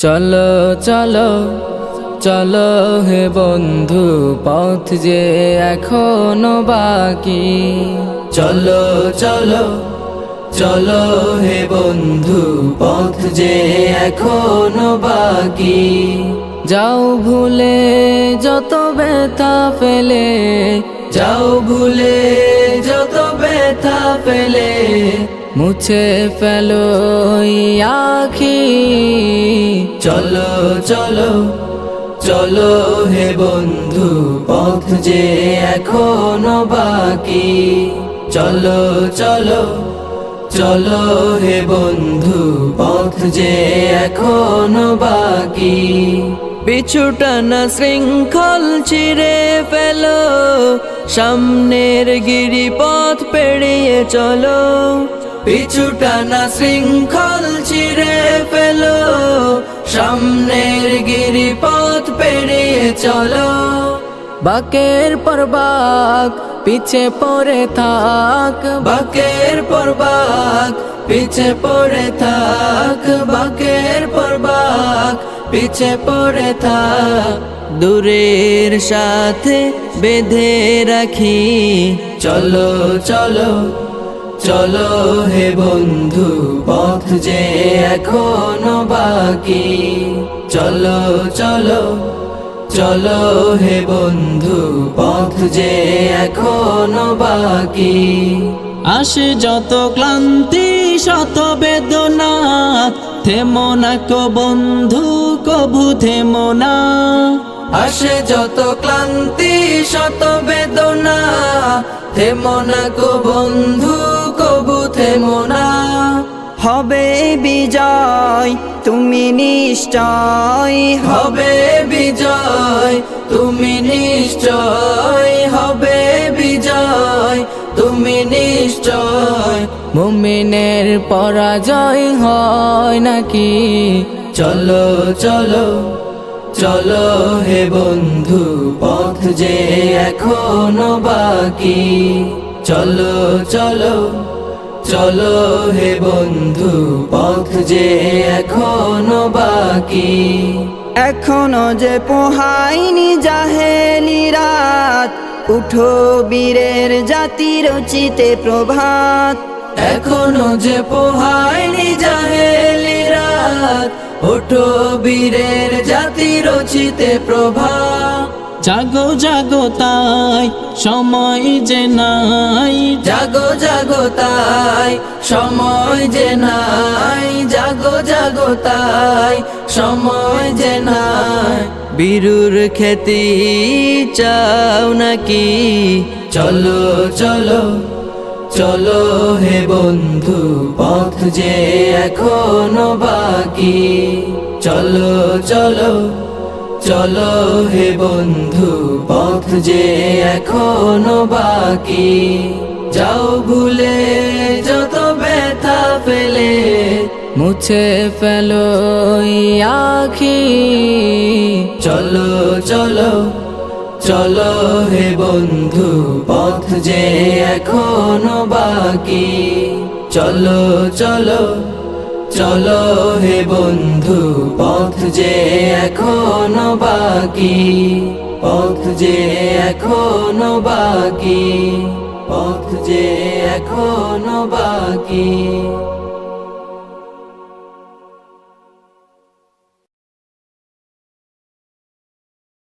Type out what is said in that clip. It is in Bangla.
চলো চলো চলো হে বন্ধু, পথ যে এখনো বাকি। চলো চলো চলো হে বন্ধু, পথ যে এখনো বাকি। যাও ভুলে যত ব্যথা ফেলে, যাও ভুলে যত ব্যথা ফেলে, মুছে ফেলো এই আঁখি। চলো চলো চলো হে বন্ধু, পথ যে এখনো বাকি। চলো চলো চলো হে বন্ধু, পথ যে এখনো বাকি। পিছু টানা শৃঙ্খল চিরে ফেলো, সামনের গিরিপথ পেরিয়ে চলো। পিছু টানা শৃঙ্খল চিরে ফেলো, সামনের গিরিপথ পেরিয়ে চলো। বাকের পর বাক পিছে পড়ে থাক, বাকের পর বাক পিছে পড়ে থাক, বাকের পর বাক পিছে পড়ে থাক। দূরের সাথে বেঁধে রাখি। চলো চলো চলো হে বন্ধু, পথ যে এখনো বাকি। চলো চলো চলো হে বন্ধু, পথ যে এখনো বাকি। আসে যত ক্লান্তি শত বেদনা, থেমো না কো বন্ধু, কভু থেমো না। আসে যত ক্লান্তি শত বেদনা, থেমো না কো বন্ধু, কভু থেমো না। হবে বিজয় তুমি নিশ্চয়, হবে বিজয় তুমি নিশ্চয়, হবে বিজয় তুমি নিশ্চয়। মুমিনের পরাজয় হয় নাকি। চলো চলো চলো হে বন্ধু, পথ যে এখনো বাকি। চলো চলো চলো হে বন্ধু, পথ যে এখনো বাকি। এখনো যে পোহায়নি জাহেলি রাত, উঠো বীরের জাতি রচিতে প্রভাত। এখনো যে পোহায়নি জাহেলি রাত, ওঠো বীরের জাতি রচিতে প্রভাত। জাগো জাগো তাই সময় যে নাই, জাগো জাগো তাই সময় যে নাই, জাগো জাগো তাই সময় যে নাই। বীরুর খ্যাতি চাও নাকি। চলো চলো চলো হে বন্ধু, পথ যে এখনো বাকি। চলো চলো চলো হে বন্ধু, পথ যে এখনো বাকি। যাও ভুলে যত ব্যথা ফেলে, মুছে ফেলো এই আঁখি। চলো চলো চলো হে বন্ধু, পথ যে এখনো বাকি। চলো চলো চলো হে বন্ধু, পথ যে এখনো বাকি। পথ যে এখনো বাকি, পথ যে এখনো বাকি।